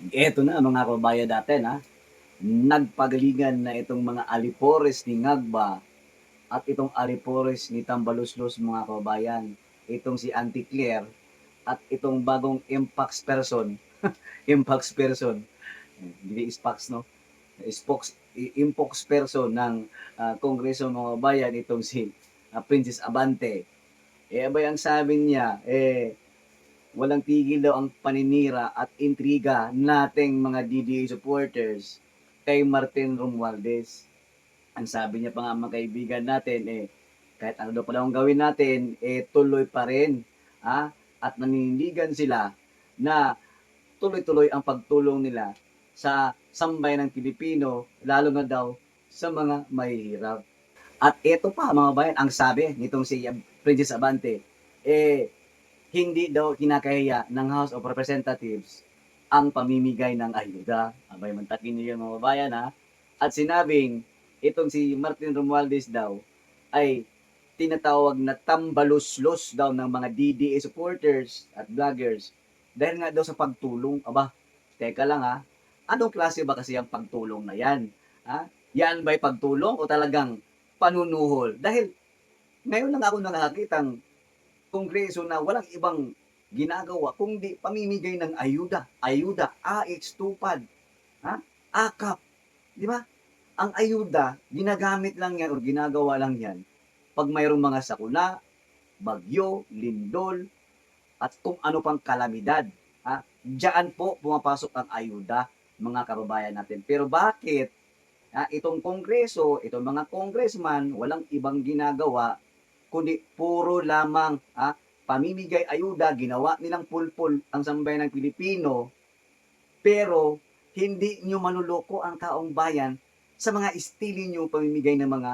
Eto na mga kababayan natin, nagpagalingan na itong mga alipores ni Ngagba at itong alipores ni Tambaluslos mga kababayan. Itong si Auntie Claire at itong bagong impax person, impax person, hindi ispax no, impox person ng Kongreso mga kababayan, itong si Princess Abante. Abay ang sabi niya, walang tigil daw ang paninira at intriga nating mga DDA supporters kay Martin Romualdez. Ang sabi niya pa nga mga kaibigan natin, kahit ano daw pala ang gawin natin, tuloy pa rin. At nanindigan sila na tuloy-tuloy ang pagtulong nila sa sambayan ng Pilipino, lalo na daw sa mga mahihirap. At ito pa mga bayan, ang sabi nitong si Princess Abante, hindi daw kinakahiya ng House of Representatives ang pamimigay ng ayuda. Abay, mantakin niyo yung mga bayan At sinabing, itong si Martin Romualdez daw ay tinatawag na tambaluslos daw ng mga DDA supporters at vloggers dahil nga daw sa pagtulong. Aba, teka lang anong klase ba kasi ang pagtulong na yan? Yan ba'y pagtulong o talagang panunuhol? Dahil ngayon lang ako nakakitang kongreso na walang ibang ginagawa kundi pamimigay ng ayuda. Ayuda, AX, tupad, ha? AKAP. Di ba? Ang ayuda, ginagamit lang yan o ginagawa lang yan pag mayroong mga sakuna, bagyo, lindol, at kung ano pang kalamidad. Diyan po pumapasok ang ayuda, mga kababayan natin. Pero bakit itong kongreso, itong mga congressman, walang ibang ginagawa kundi puro lamang pamimigay ayuda, ginawa nilang pulpul ang sambayan ng Pilipino, pero hindi nyo manuloko ang taong bayan sa mga estili nyo pamimigay ng mga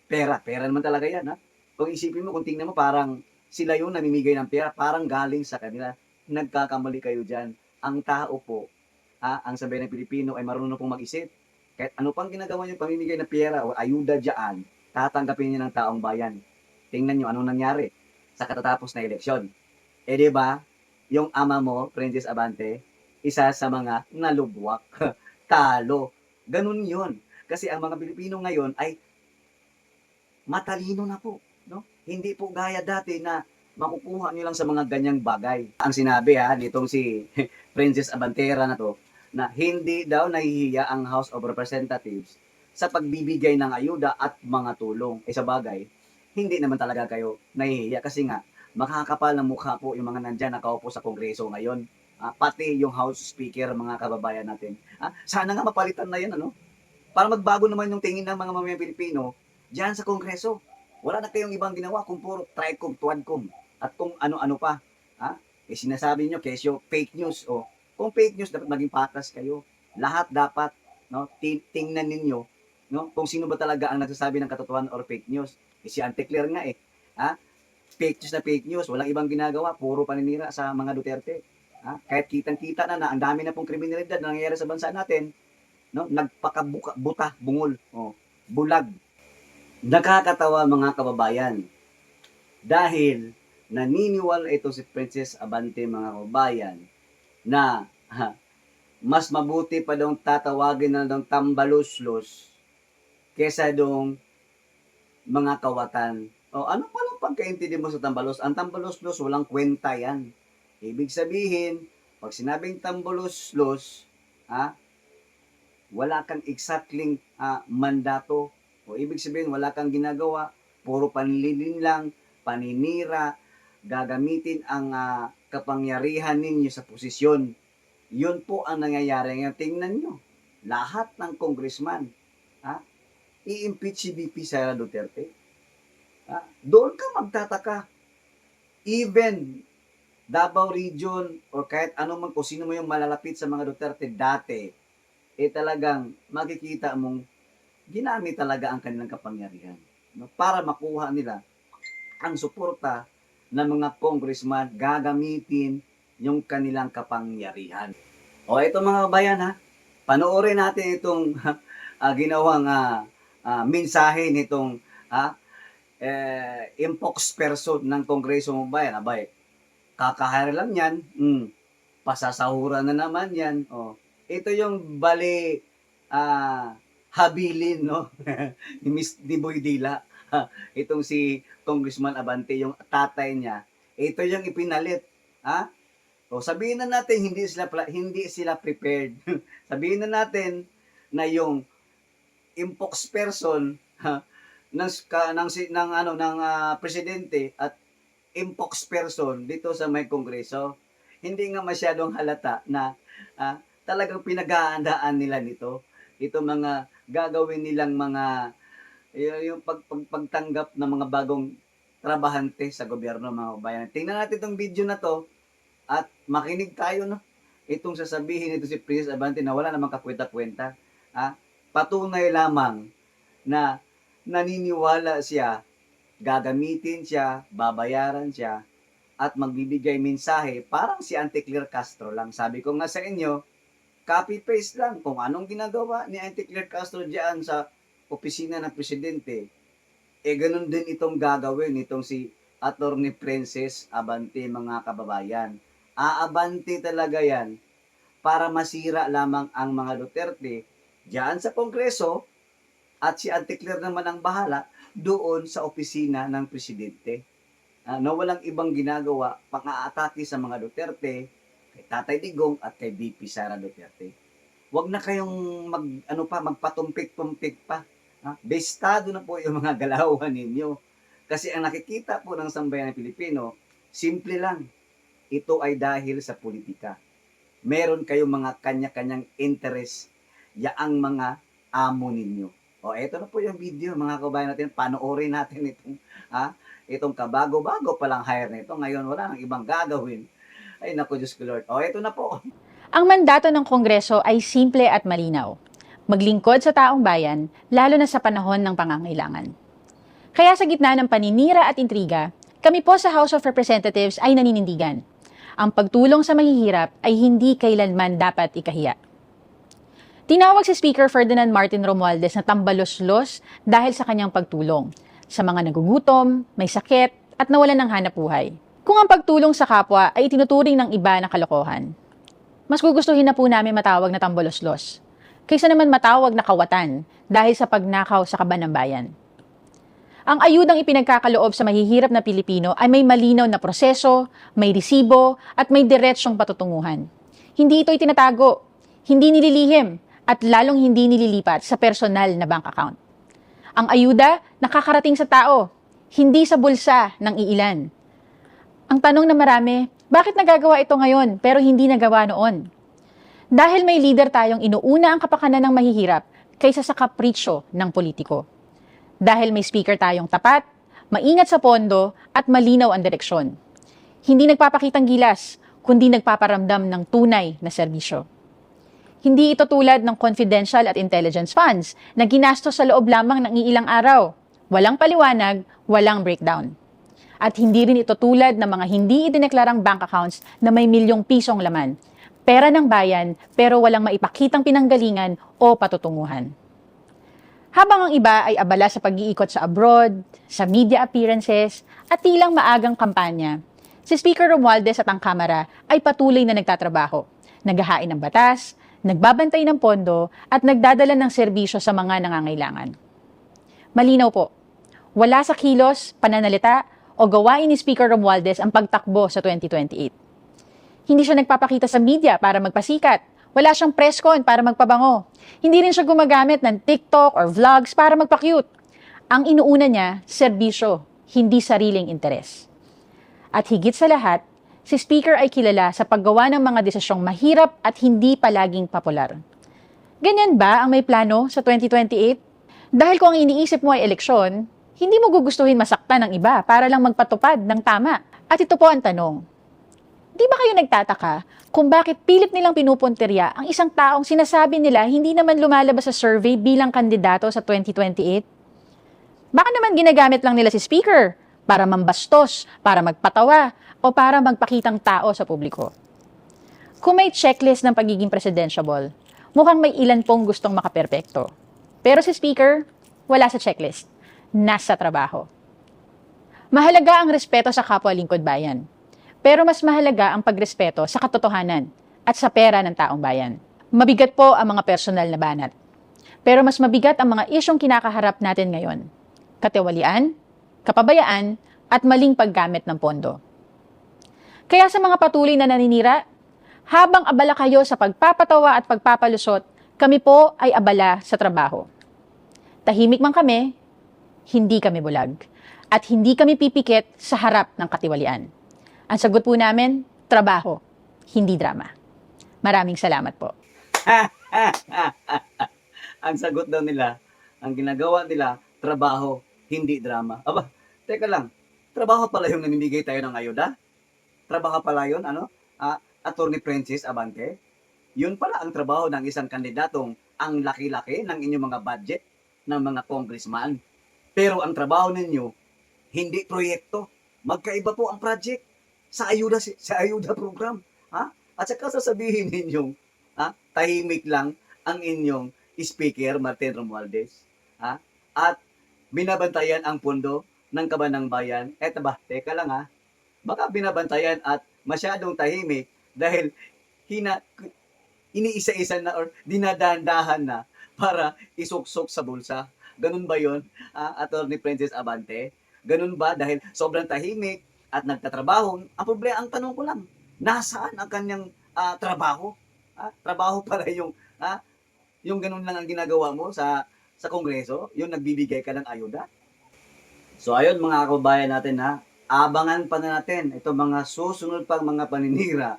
pera. Pera naman talaga yan Kung isipin mo, kung tingnan mo, parang sila yung namimigay ng pera, parang galing sa kanila. Nagkakamali kayo dyan. Ang tao po, ang sambayan ng Pilipino ay marunong pong mag-isip. Kahit ano pang ginagawa niyo pamimigay ng pera o ayuda dyan, tatanggapin niyo ng taong bayan. Tingnan niyo anong nangyari sa katatapos na eleksyon. Di ba, yung ama mo, Princess Abante, isa sa mga nalubwak, talo. Ganun yun. Kasi ang mga Pilipino ngayon ay matalino na po. No? Hindi po gaya dati na makukuha nyo lang sa mga ganyang bagay. Ang sinabi nitong si Princess Abantera na to, na hindi daw nahihiya ang House of Representatives sa pagbibigay ng ayuda at mga tulong. Sa bagay, hindi naman talaga kayo nahihiya kasi nga, makakapal ng mukha po yung mga nandyan nakaupo sa Kongreso ngayon. Pati yung House Speaker, mga kababayan natin. Sana nga mapalitan na yan, para magbago naman yung tingin ng mga mamamayang Pilipino diyan sa Kongreso. Wala na kayong ibang ginawa kung puro tricom, tuadcom, at kung ano-ano pa. Sinasabi nyo, kesyo, fake news. Kung fake news, dapat maging patas kayo. Lahat dapat, tingnan ninyo, kung sino ba talaga ang nagsasabi ng katotohanan or fake news. Si Auntie Claire nga fake news na fake news, walang ibang ginagawa, puro paninira sa mga Duterte. Kahit kitang-kita na ang dami na pong kriminalidad na nangyayari sa bansa natin, buta, bungol, bulag. Nakakatawa mga kababayan. Dahil naniniwala ito si Princess Abante mga kababayan na mas mabuti pa daw tatawagin na daw tambaluslos kesa dong mga kawatan. Ano pa lang pagkaintindi mo sa tambalos? Ang tambaluslos walang kwenta yan. Ibig sabihin, pag sinabing tambaluslos, wala kang exactly mandato. Ibig sabihin, wala kang ginagawa, puro panlilin lang, paninira, gagamitin ang kapangyarihan ninyo sa posisyon. Yun po ang nangyayari ngayon. Tingnan nyo, lahat ng congressman, i-impeach si VP Sara Duterte. Doon ka magtataka. Even Davao Region or kahit anong kung sino mo yung malalapit sa mga Duterte dati, talagang makikita mong ginamit talaga ang kanilang kapangyarihan para makuha nila ang suporta ng mga congressman, gagamitin yung kanilang kapangyarihan. Ito mga kabayan panoorin natin itong ginawang mensahe nitong impox person ng Kongreso ng Bayan. Kakahari lang yan, pasasahuran na naman yan. Oh. Ito yung bali habilin, no? ni Boy Dila. Itong si Congressman Abante, yung tatay niya. Ito yung ipinalit. Ha? O sabihin na natin hindi sila prepared. Sabihin na natin na yung impox person ng presidente at impox person dito sa may kongreso, hindi nga masyadong halata na talagang pinag-aandaan nila nito. Ito mga gagawin nilang mga yung pagtanggap ng mga bagong trabahante sa gobyerno, mga bayan. Tingnan natin itong video na to at makinig tayo, no? Itong sasabihin nito si Princess Abante na wala namang kakwenta-kwenta. Patunay lamang na naniniwala siya, gagamitin siya, babayaran siya, at magbibigay mensahe parang si Auntie Claire Castro lang. Sabi ko nga sa inyo, copy-paste lang kung anong ginagawa ni Auntie Claire Castro diyan sa opisina ng presidente. Ganun din itong gagawin itong si Attorney Princess Abante, mga kababayan. Aabante talaga yan para masira lamang ang mga Duterte diyan sa Kongreso at si Auntie Claire naman ang bahala doon sa opisina ng presidente. Na walang ibang ginagawa pang-aatake sa mga Duterte, kay Tatay Digong at kay VP Sara Duterte. Huwag na kayong magpatumpik-tumpik pa. Bestado na po yung mga galawan ninyo. Kasi ang nakikita po ng sambayan ng Pilipino, simple lang. Ito ay dahil sa politika. Meron kayong mga kanya-kanyang interest yaang mga amo ninyo. Eto na po yung video, mga kabayan natin. Panoorin natin itong kabago-bago palang hire nito. Ngayon wala nang ibang gagawin. Ay naku, Diyos ko Lord. Eto na po. Ang mandato ng Kongreso ay simple at malinaw. Maglingkod sa taong bayan, lalo na sa panahon ng pangangailangan. Kaya sa gitna ng paninira at intriga, kami po sa House of Representatives ay naninindigan. Ang pagtulong sa mahihirap ay hindi kailanman dapat ikahiya. Tinawag si Speaker Ferdinand Martin Romualdez na tambalos-los dahil sa kanyang pagtulong sa mga nagugutom, may sakit, at nawalan ng hanapbuhay. Kung ang pagtulong sa kapwa ay itinuturing ng iba na kalokohan, mas gugustuhin na po namin matawag na tambalos-los kaysa naman matawag na kawatan dahil sa pagnakaw sa kaban ng bayan. Ang ayudang ipinagkakaloob sa mahihirap na Pilipino ay may malinaw na proseso, may resibo, at may diretsyong patutunguhan. Hindi ito itinatago, hindi nililihim, at lalong hindi nililipat sa personal na bank account. Ang ayuda nakakarating sa tao, hindi sa bulsa ng iilan. Ang tanong na marami, bakit nagagawa ito ngayon pero hindi nagawa noon? Dahil may leader tayong inuuna ang kapakanan ng mahihirap kaysa sa kapritsyo ng politiko. Dahil may speaker tayong tapat, maingat sa pondo, at malinaw ang direksyon. Hindi nagpapakitang gilas, kundi nagpaparamdam ng tunay na serbisyo. Hindi ito tulad ng confidential at intelligence funds na ginastos sa loob lamang ng iilang araw. Walang paliwanag, walang breakdown. At hindi rin ito tulad ng mga hindi idineklarang bank accounts na may milyong pisong laman. Pera ng bayan pero walang maipakitang pinanggalingan o patutunguhan. Habang ang iba ay abala sa pag-iikot sa abroad, sa media appearances, at tilang maagang kampanya, si Speaker Romualdez at ang Kamara ay patuloy na nagtatrabaho, naghahain ng batas, nagbabantay ng pondo, at nagdadala ng serbisyo sa mga nangangailangan. Malinaw po, wala sa kilos, pananalita, o gawain ni Speaker Romualdez ang pagtakbo sa 2028. Hindi siya nagpapakita sa media para magpasikat. Wala siyang press con para magpabango. Hindi rin siya gumagamit ng TikTok or vlogs para magpa-cute. Ang inuuna niya, serbisyo, hindi sariling interes. At higit sa lahat, si Speaker ay kilala sa paggawa ng mga desisyong mahirap at hindi palaging popular. Ganyan ba ang may plano sa 2028? Dahil kung ang iniisip mo ay eleksyon, hindi mo gugustuhin masaktan ng iba para lang magpatupad ng tama. At ito po ang tanong. Di ba kayo nagtataka kung bakit pilit nilang pinupunterya ang isang taong sinasabi nila hindi naman lumalabas sa survey bilang kandidato sa 2028? Baka naman ginagamit lang nila si Speaker para mambastos, para magpatawa, o para magpakitang tao sa publiko. Kung may checklist ng pagiging presidentiable, mukhang may ilan pong gustong makaperpekto. Pero si Speaker, wala sa checklist. Nasa trabaho. Mahalaga ang respeto sa kapwa lingkod bayan. Pero mas mahalaga ang pagrespeto sa katotohanan at sa pera ng taong bayan. Mabigat po ang mga personal na banat. Pero mas mabigat ang mga isyong kinakaharap natin ngayon. Katiwalian, kapabayaan, at maling paggamit ng pondo. Kaya sa mga patuloy na naninira, habang abala kayo sa pagpapatawa at pagpapalusot, kami po ay abala sa trabaho. Tahimik man kami, hindi kami bulag. At hindi kami pipikit sa harap ng katiwalian. Ang sagot po namin, trabaho, hindi drama. Maraming salamat po. Ang sagot daw nila, ang ginagawa nila, trabaho, hindi drama. Aba, teka lang, trabaho pala yung namimigay tayo ng ayuda? Trabaho pala yun, ano? Attorney Princess Abante? Yun pala ang trabaho ng isang kandidatong ang laki-laki ng inyong mga budget ng mga congressman. Pero ang trabaho ninyo, hindi proyekto. Magkaiba po ang project sa ayuda program. Ha? At saka sasabihin ninyong tahimik lang ang inyong speaker, Martin Romualdez. Ha? At binabantayan ang pondo ng Kabanang Bayan. Eto ba, teka lang baka binabantayan at masyadong tahimik dahil iniisa-isa na or dinadahan-dahan na para isuksok sa bulsa. Ganun ba yon, Attorney Princess Abante? Ganun ba dahil sobrang tahimik at nagtatrabaho? Ang problema, ang tanong ko lang, nasaan ang kanyang trabaho? Trabaho pala yung ganun lang ang ginagawa mo sa Kongreso, yung nagbibigay ka ng ayuda. So ayun mga kababayan natin abangan pa natin itong mga susunod pang mga paninira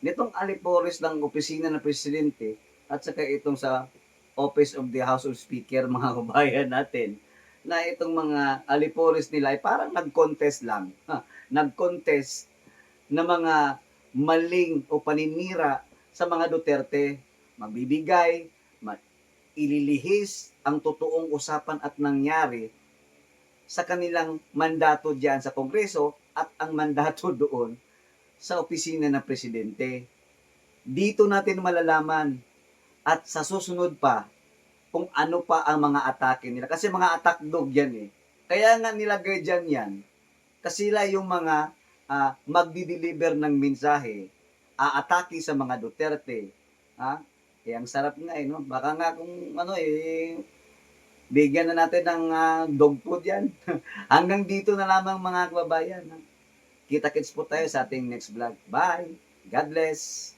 nitong alipores ng opisina ng presidente at saka itong sa Office of the House of Speaker, mga kababayan natin, na itong mga alipores nila ay parang nag-contest lang. Nag-contest na mga maling o paninira sa mga Duterte, magbibigay, ililihis ang totoong usapan at nangyari sa kanilang mandato diyan sa Kongreso at ang mandato doon sa opisina ng presidente. Dito natin malalaman at sa susunod pa kung ano pa ang mga atake nila. Kasi mga attack dog yan Kaya nga nilagay dyan yan. Kasi sila yung mga magdi-deliver ng mensahe, aatake sa mga Duterte. Ang sarap nga no? Baka nga kung bigyan na natin ng dog food yan. Hanggang dito na lamang mga kababayan. Kita-kits po tayo sa ating next vlog. Bye! God bless!